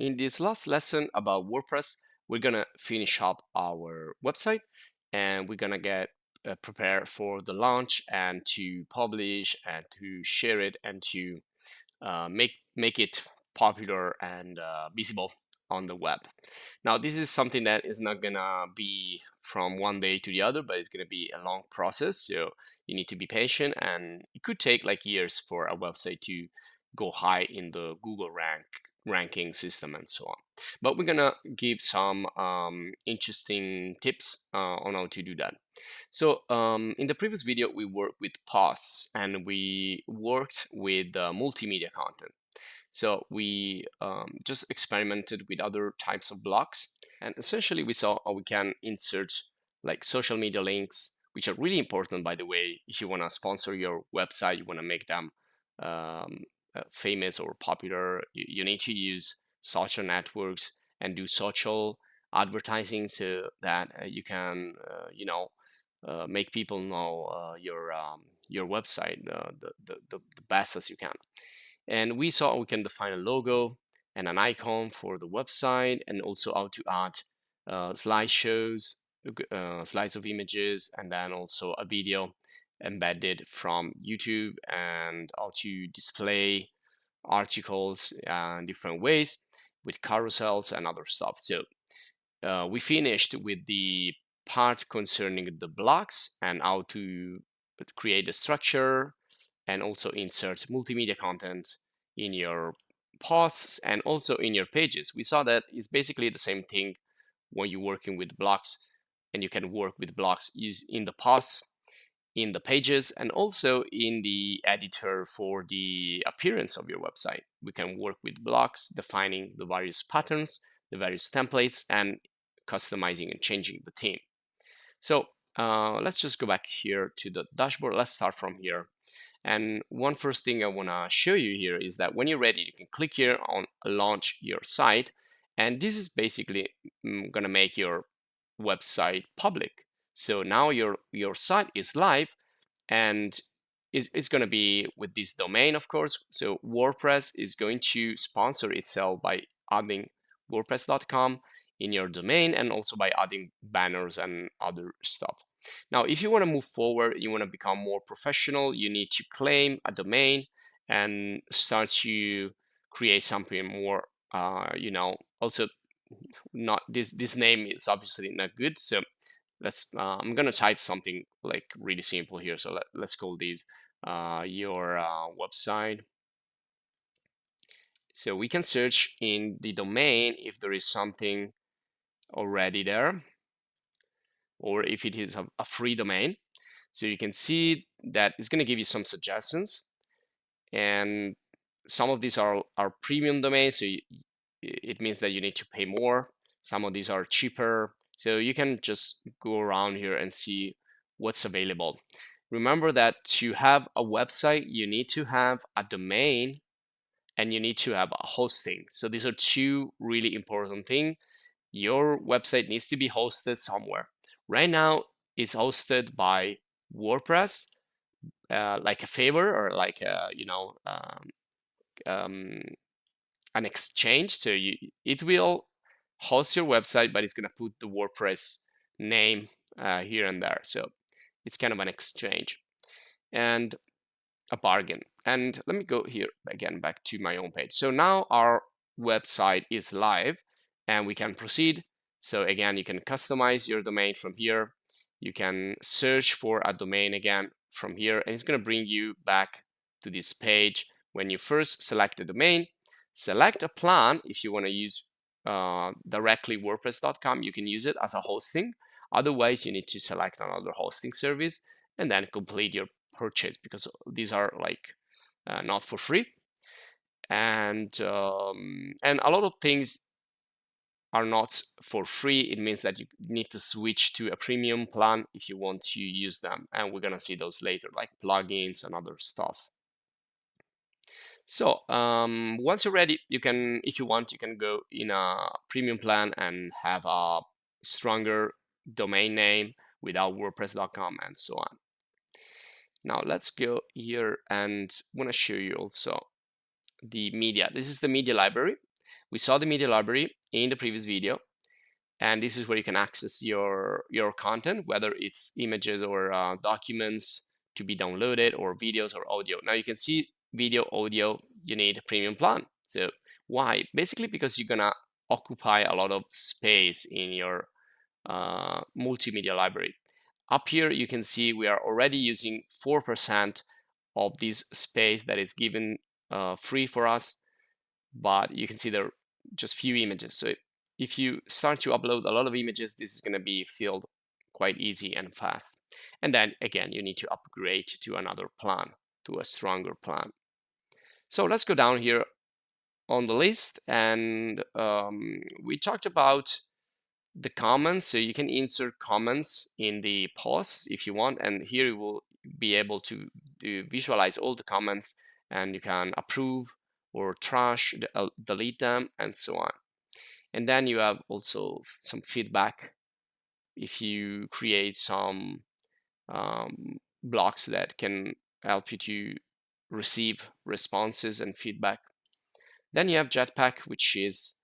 In this last lesson about WordPress, we're gonna finish up our website and we're gonna get prepared for the launch and to publish and to share it and to make it popular and visible on the web. Now, this is something that is not gonna be from one day to the other, but it's gonna be a long process. So you need to be patient, and it could take like years for a website to go high in the Google ranking system and so on. But we're gonna give some interesting tips on how to do that. So in the previous video, we worked with posts and we worked with multimedia content. So we just experimented with other types of blocks, and essentially we saw how we can insert like social media links, which are really important, by the way. If you want to sponsor your website, you want to make them famous or popular, you need to use social networks and do social advertising so that you can, make people know your website the best as you can. And we saw we can define a logo and an icon for the website, and also how to add slideshows, slides of images, and then also a video embedded from YouTube, and how to display articles in different ways with carousels and other stuff. So we finished with the part concerning the blocks and how to create a structure and also insert multimedia content in your posts and also in your pages. We saw that it's basically the same thing when you're working with blocks, and you can work with blocks in the posts, in the pages, and also in the editor for the appearance of your website. We can work with blocks, defining the various patterns, the various templates, and customizing and changing the theme. So let's just go back here to the dashboard. Let's start from here. And one first thing I want to show you here is that when you're ready, you can click here on launch your site. And this is basically going to make your website public. So now your site is live, and it's going to be with this domain, of course. So WordPress is going to sponsor itself by adding WordPress.com in your domain, and also by adding banners and other stuff. Now, if you want to move forward, you want to become more professional, you need to claim a domain and start to create something more, also not this name is obviously not good. So I'm gonna type something like really simple here. So let's call this your website. So we can search in the domain if there is something already there, or if it is a free domain. So you can see that it's going to give you some suggestions, and some of these are premium domains, so it means that you need to pay more. Some of these are cheaper, so you can just go around here and see what's available. Remember that to have a website, you need to have a domain and you need to have a hosting. So these are two really important things. Your website needs to be hosted somewhere. Right now, it's hosted by WordPress, like a favor, or like um, an exchange. So it will host your website, but it's going to put the WordPress name here and there. So it's kind of an exchange and a bargain. And let me go here again back to my own page. So now our website is live and we can proceed. So again, you can customize your domain from here. You can search for a domain again from here, and it's going to bring you back to this page. When you first select the domain, select a plan. If you want to use directly WordPress.com, you can use it as a hosting. Otherwise, you need to select another hosting service and then complete your purchase, because these are like not for free. And a lot of things are not for free. It means that you need to switch to a premium plan if you want to use them, and we're gonna see those later, like plugins and other stuff. So once you're ready, you can, if you want, you can go in a premium plan and have a stronger domain name without WordPress.com and so on. Now let's go here, and I want to show you also the media. This is the media library. We saw the media library in the previous video, and this is where you can access your content, whether it's images or documents to be downloaded, or videos or audio. Now you can see video, audio, you need a premium plan. So why? Basically because you're gonna occupy a lot of space in your multimedia library. Up here you can see we are already using 4% of this space that is given free for us, but you can see there are just few images. So if you start to upload a lot of images, this is going to be filled quite easy and fast. And then again, you need to upgrade to another plan, to a stronger plan. So let's go down here on the list, and we talked about the comments. So you can insert comments in the posts if you want, and here you will be able to visualize all the comments, and you can approve or trash, delete them, and so on. And then you have also some feedback if you create some blocks that can help you to receive responses and feedback. Then you have Jetpack, which is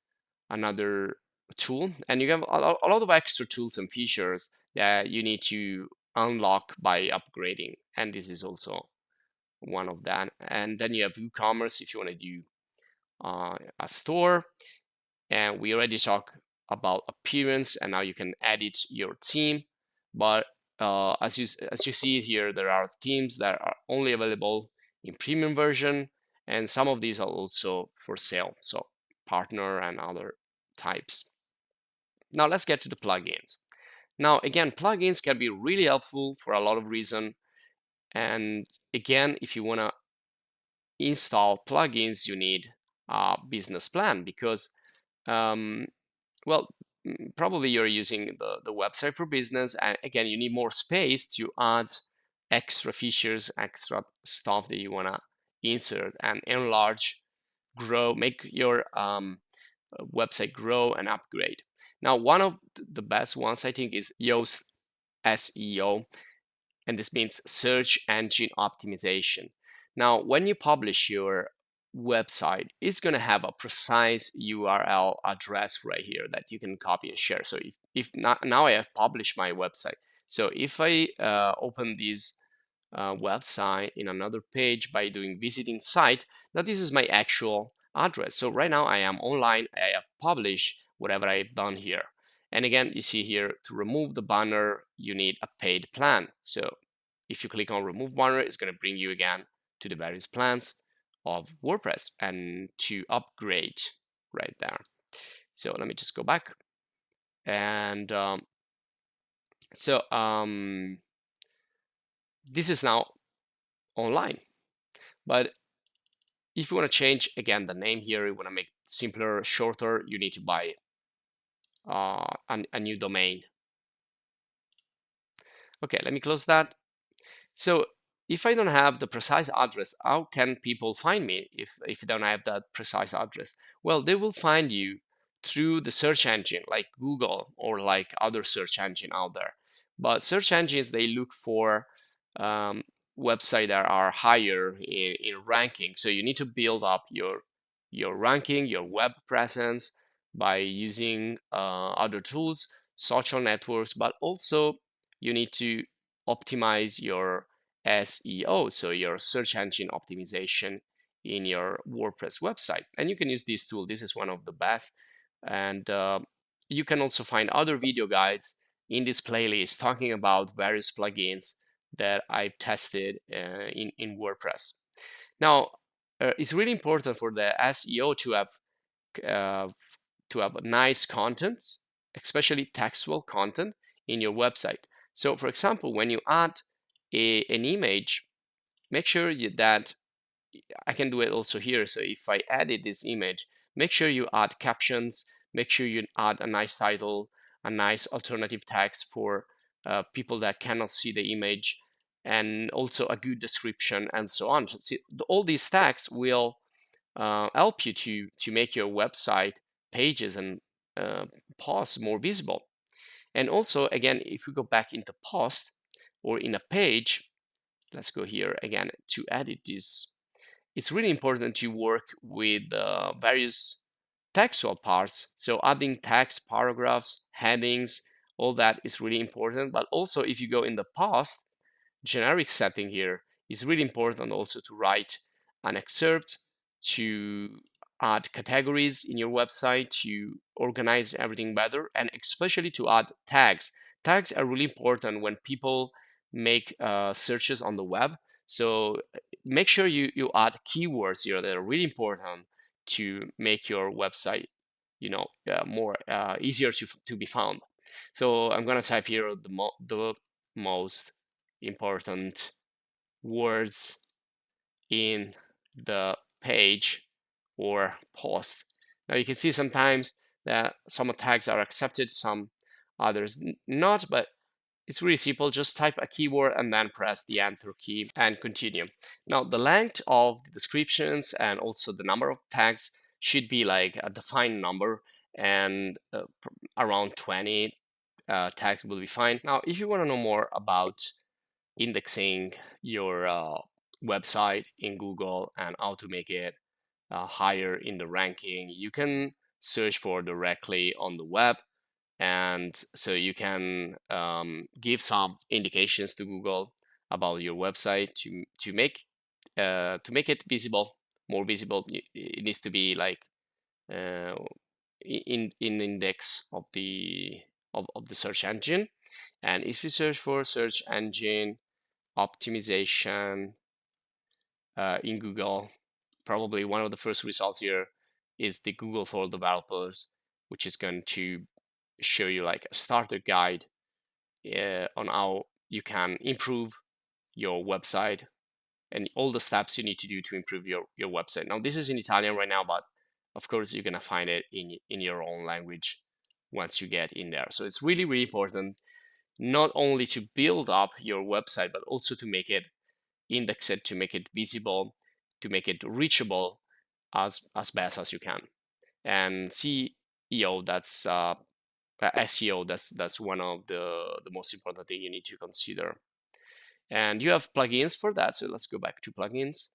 another tool, and you have a lot of extra tools and features that you need to unlock by upgrading, and this is also one of that. And then you have WooCommerce if you want to do a store, and we already talked about appearance, and now you can edit your theme. But as you see here, there are themes that are only available in premium version, and some of these are also for sale, so partner and other types. Now let's get to the plugins. Now again, plugins can be really helpful for a lot of reasons. And again, if you want to install plugins, you need a business plan, because well, probably you're using the website for business, and again, you need more space to add extra features, extra stuff that you want to insert and enlarge, grow, make your website grow and upgrade. Now, one of the best ones I think is Yoast SEO, and this means search engine optimization. Now, when you publish your website, it's going to have a precise URL address right here that you can copy and share. So if not, now I have published my website. So if I open this website in another page by doing visiting site, now this is my actual address. So right now I am online, I have published whatever I've done here. And again, you see here, to remove the banner, you need a paid plan. So if you click on remove banner, it's going to bring you again to the various plans of WordPress and to upgrade right there. So let me just go back. And this is now online. But if you want to change, again, the name here, you want to make it simpler, shorter, you need to buy a new domain. Okay, let me close that. So if I don't have the precise address, how can people find me if you don't have that precise address? Well, they will find you through the search engine like Google or like other search engine out there. But search engines, they look for um, websites that are higher in ranking. So you need to build up your ranking, your web presence by using other tools, social networks, but also you need to optimize your SEO, so your search engine optimization in your WordPress website. And you can use this tool. This is one of the best. And you can also find other video guides in this playlist talking about various plugins that I've tested in WordPress. Now, it's really important for the SEO uh, to have nice content, especially textual content in your website. So for example, when you add an image, make sure that I can do it also here. So if I edit this image, make sure you add captions, make sure you add a nice title, a nice alternative text for people that cannot see the image, and also a good description and so on. So all these tags will help you to make your website pages and posts more visible. And also, again, if we go back into post or in a page, let's go here again to edit this. It's really important to work with various textual parts. So adding text, paragraphs, headings, all that is really important. But also if you go in the post, generic setting here is really important also to write an excerpt, to add categories in your website, to organize everything better, and especially to add tags. Tags are really important when people make searches on the web. So make sure you add keywords here that are really important to make your website, more easier to be found. So I'm gonna type here the most important words in the page or post. Now you can see sometimes that some tags are accepted, some others not, but it's really simple. Just type a keyword and then press the enter key and continue. Now the length of the descriptions and also the number of tags should be like a defined number, and around 20 tags will be fine. Now if you want to know more about indexing your website in Google and how to make it higher in the ranking, you can search for directly on the web. And so you can give some indications to Google about your website to make it visible, more visible. It needs to be like uh, in index of the search engine. And if you search for search engine optimization in Google, probably one of the first results here is the Google for Developers, which is going to show you like a starter guide on how you can improve your website and all the steps you need to do to improve your website. Now, this is in Italian right now, but of course, you're going to find it in your own language once you get in there. So it's really, really important not only to build up your website, but also to make it index it, to make it visible, to make it reachable as best as you can. And CEO, that's SEO, that's one of the most important thing you need to consider. And you have plugins for that. So let's go back to plugins.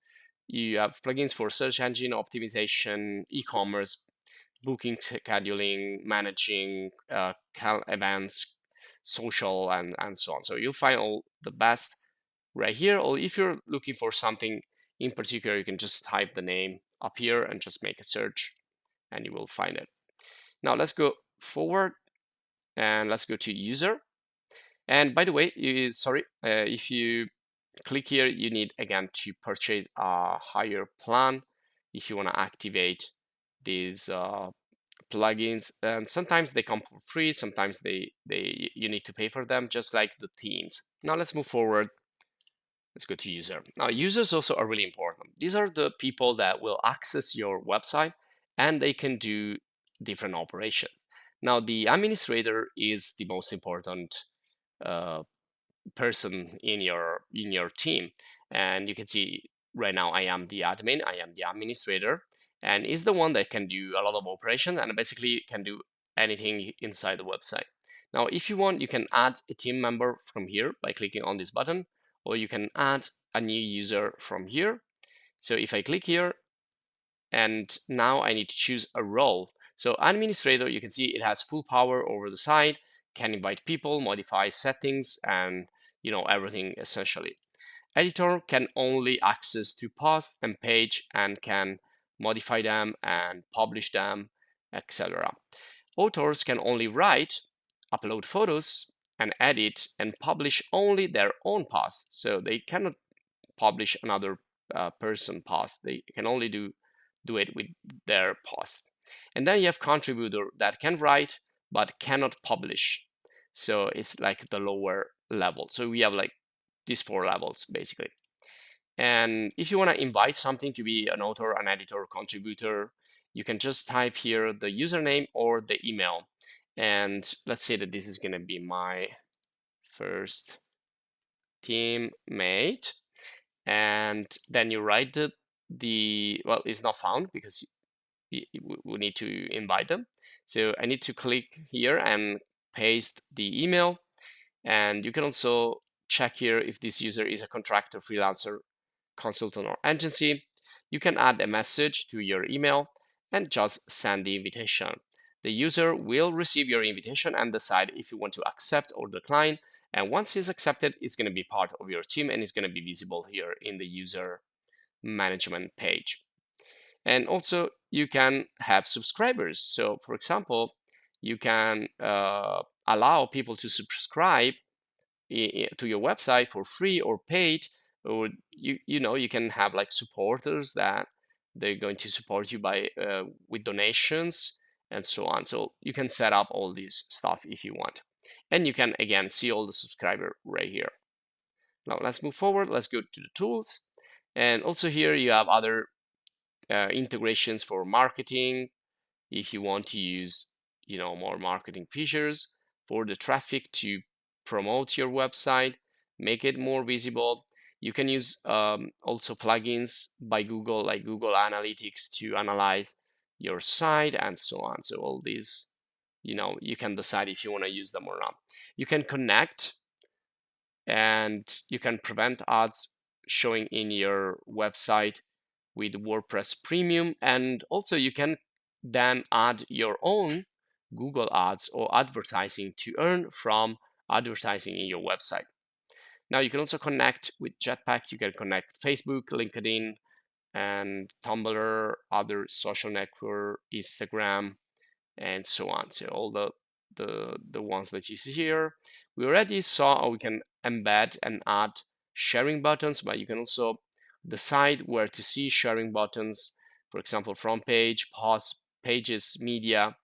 You have plugins for search engine optimization, e-commerce, booking, scheduling, managing events, social, and so on. So you'll find all the best right here. Or if you're looking for something in particular, you can just type the name up here and just make a search and you will find it. Now let's go forward and let's go to user. And by the way, if you click here, you need again to purchase a higher plan if you want to activate these plugins. And sometimes they come for free, sometimes you need to pay for them, just like the themes. Now let's move forward. Let's go to user. Now users also are really important. These are the people that will access your website and they can do different operation. Now the administrator is the most important uh, person in your team, and you can see right now I am the admin, I am the administrator, and is the one that can do a lot of operation and basically can do anything inside the website. Now if you want, you can add a team member from here by clicking on this button, or you can add a new user from here. So if I click here, and now I need to choose a role. So administrator, you can see it has full power over the site, can invite people, modify settings, and everything essentially. Editor can only access to post and page and can modify them and publish them, etc. Authors can only write, upload photos, and edit and publish only their own posts. So they cannot publish another person post. They can only do it with their post. And then you have contributor that can write but cannot publish. So it's like the lower level. So we have like these 4 levels basically. And if you want to invite something to be an author, an editor, contributor, you can just type here the username or the email. And let's say that this is going to be my first teammate. And then you write well, it's not found because we need to invite them. So I need to click here and paste the email. And you can also check here if this user is a contractor, freelancer, consultant, or agency. You can add a message to your email and just send the invitation. The user will receive your invitation and decide if you want to accept or decline. And once he's accepted, it's going to be part of your team and it's going to be visible here in the user management page. And also you can have subscribers. So for example, you can allow people to subscribe to your website for free or paid, or you can have like supporters that they're going to support you by with donations and so on. So you can set up all this stuff if you want, and you can again see all the subscriber right here. Now let's move forward. Let's go to the tools, and also here you have other integrations for marketing. If you want to use more marketing features for the traffic to promote your website, make it more visible. You can use also plugins by Google, like Google Analytics, to analyze your site and so on. So all these, you can decide if you want to use them or not. You can connect and you can prevent ads showing in your website with WordPress Premium. And also you can then add your own Google ads or advertising to earn from advertising in your website. Now you can also connect with Jetpack. You can connect Facebook, LinkedIn, and Tumblr, other social network, Instagram, and so on. So all the ones that you see here. We already saw how we can embed and add sharing buttons, but you can also decide where to see sharing buttons, for example, front page, pause, pages, media,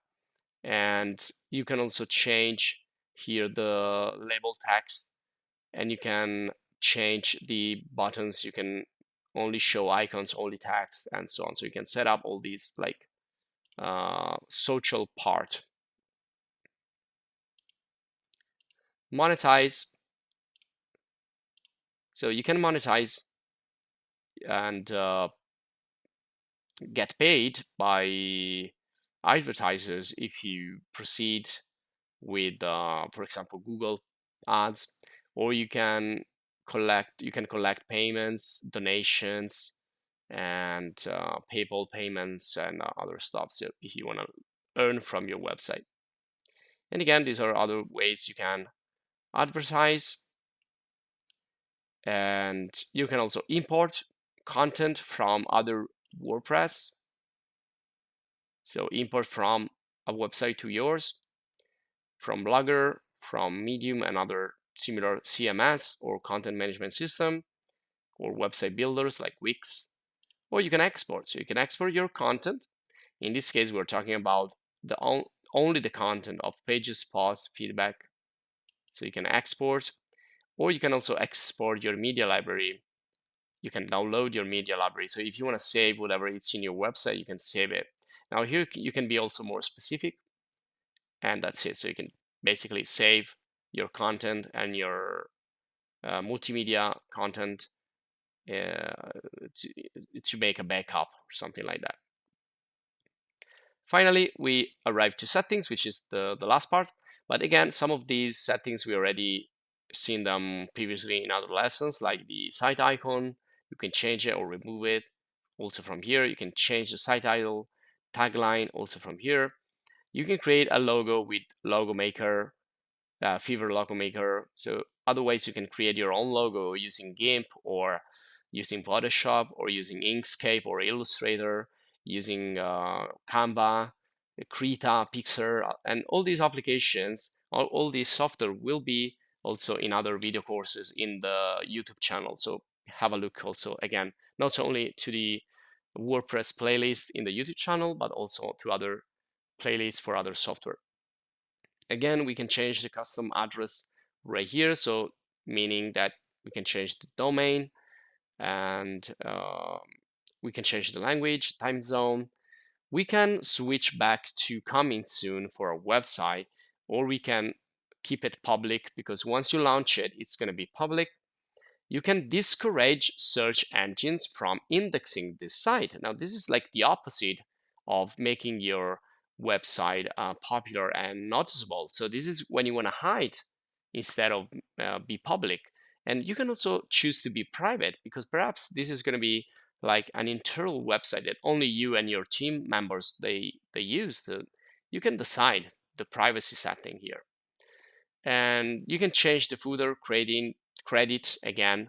and you can also change here the label text, and you can change the buttons. You can only show icons, only text, and so on. So you can set up all these like social part. Monetize. So you can monetize and get paid by advertisers if you proceed with, for example, Google ads, or you can collect payments, donations, and PayPal payments and other stuff. So if you want to earn from your website, and again, these are other ways you can advertise. And you can also import content from other WordPress. So import from a website to yours, from Blogger, from Medium, and other similar CMS or content management system, or website builders like Wix. Or you can export. So you can export your content. In this case, we're talking about only the content of pages, posts, feedback. So you can export, or you can also export your media library. You can download your media library. So if you want to save whatever is in your website, you can save it. Now here you can be also more specific, and that's it. So you can basically save your content and your multimedia content to make a backup or something like that. Finally, we arrive to settings, which is the last part. But again, some of these settings we already seen them previously in other lessons, like the site icon. You can change it or remove it. Also from here, you can change the site title, tagline, also from here. You can create a logo with Logo Maker, Fever Logo Maker. So other ways you can create your own logo using GIMP or using Photoshop or using Inkscape or Illustrator, using Canva, Krita, Pixar, and all these applications, all these software will be also in other video courses in the YouTube channel. So have a look also, again, not only to the WordPress playlist in the YouTube channel, but also to other playlists for other software. Again, we can change the custom address right here. So meaning that we can change the domain, and we can change the language, time zone. We can switch back to coming soon for a website, or we can keep it public, because once you launch it, it's going to be public. You can discourage search engines from indexing this site. Now, this is like the opposite of making your website popular and noticeable. So this is when you want to hide instead of be public. And you can also choose to be private, because perhaps this is going to be like an internal website that only you and your team members they use, you can decide the privacy setting here. And you can change the footer, creating credit again,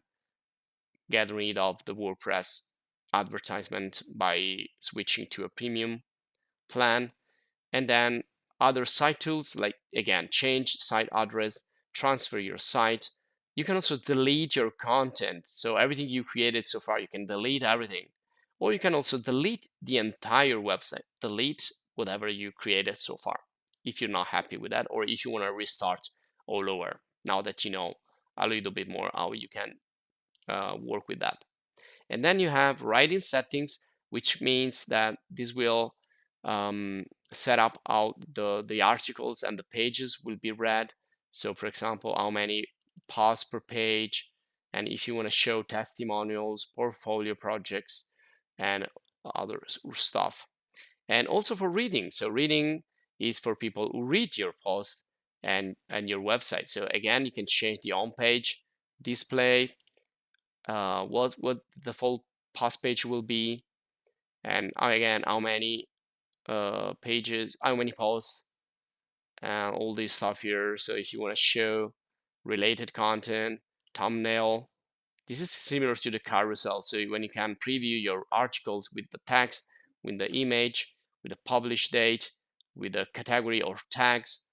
get rid of the WordPress advertisement by switching to a premium plan. And then other site tools, like again, change site address, transfer your site. You can also delete your content. So everything you created so far, you can delete everything. Or you can also delete the entire website, delete whatever you created so far, if you're not happy with that, or if you want to restart all over, now that you know a little bit more how you can work with that. And then you have writing settings, which means that this will set up how the articles and the pages will be read. So for example, how many posts per page, and if you want to show testimonials, portfolio projects, and other stuff. And also for reading. So reading is for people who read your post and your website. So again, you can change the on page display, what the default post page will be, and again how many pages, how many posts, and all this stuff here. So if you want to show related content, thumbnail, this is similar to the carousel. So when you can preview your articles with the text, with the image, with the publish date, with the category or tags,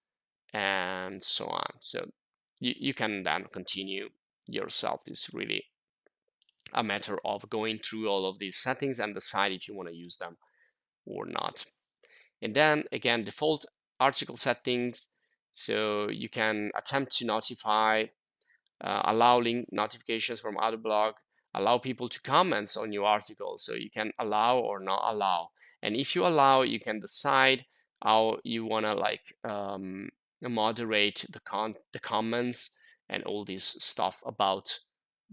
and so on. So you can then continue yourself. This is really a matter of going through all of these settings and decide if you want to use them or not. And then again, default article settings. So you can attempt to notify, allow link notifications from other blog, allow people to comment on your article. So you can allow or not allow. And if you allow, you can decide how you want to like moderate the comments and all this stuff about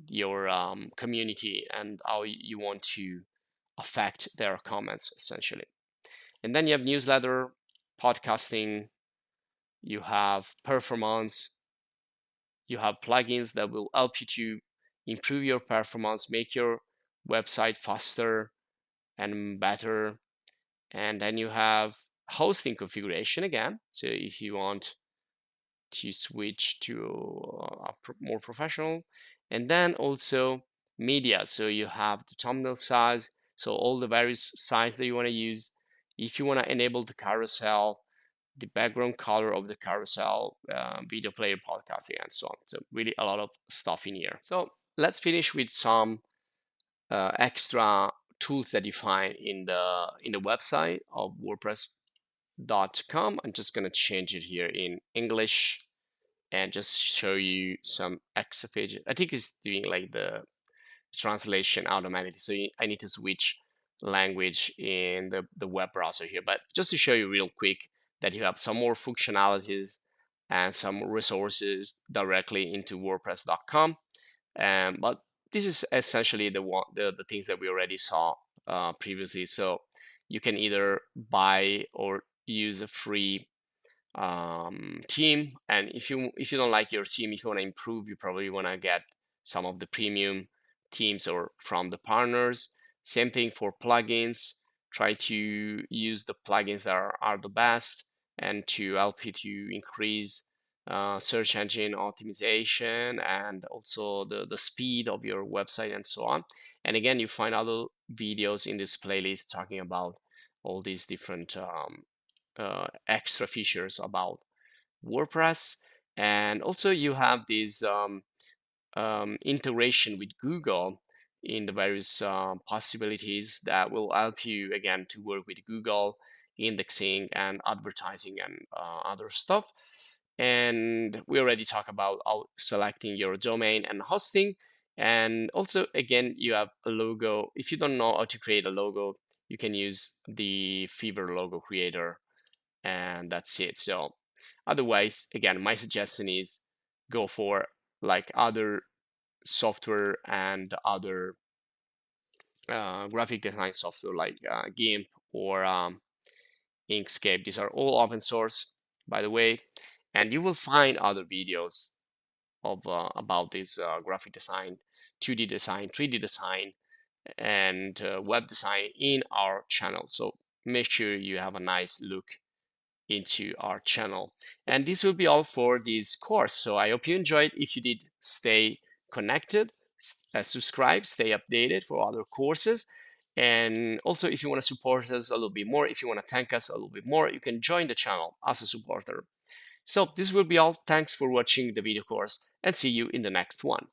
your community and how you want to affect their comments essentially. And then you have newsletter, podcasting, you have performance, you have plugins that will help you to improve your performance, make your website faster and better. And then you have hosting configuration again. So if you want to switch to a more professional, and then also media. So you have the thumbnail size, so all the various size that you want to use. If you want to enable the carousel, the background color of the carousel, video player, podcasting, and so on. So really a lot of stuff in here. So let's finish with some extra tools that you find in the website of WordPress.com. I'm just going to change it here in English and just show you some extra pages. I think it's doing like the translation automatically. So I need to switch language in the web browser here. But just to show you real quick that you have some more functionalities and some resources directly into WordPress.com. But this is essentially the things that we already saw previously. So you can either buy or use a free team, and if you don't like your team, if you want to improve, you probably want to get some of the premium teams or from the partners. Same thing for plugins. Try to use the plugins that are the best and to help you to increase search engine optimization and also the speed of your website and so on. And again, you find other videos in this playlist talking about all these different extra features about WordPress. And also you have this integration with Google in the various possibilities that will help you again to work with Google indexing and advertising and other stuff. And we already talked about selecting your domain and hosting. And also again, you have a logo. If you don't know how to create a logo, you can use the Fever logo creator, and that's it. So otherwise, again, my suggestion is go for like other software and other graphic design software like GIMP or Inkscape. These are all open source, by the way, and you will find other videos of about this graphic design, 2D design, 3D design, and web design in our channel. So make sure you have a nice look into our channel. And this will be all for this course. So I hope you enjoyed. If you did, stay connected, subscribe, stay updated for other courses. And also, if you want to support us a little bit more, if you want to thank us a little bit more, you can join the channel as a supporter. So this will be all. Thanks for watching the video course, and see you in the next one.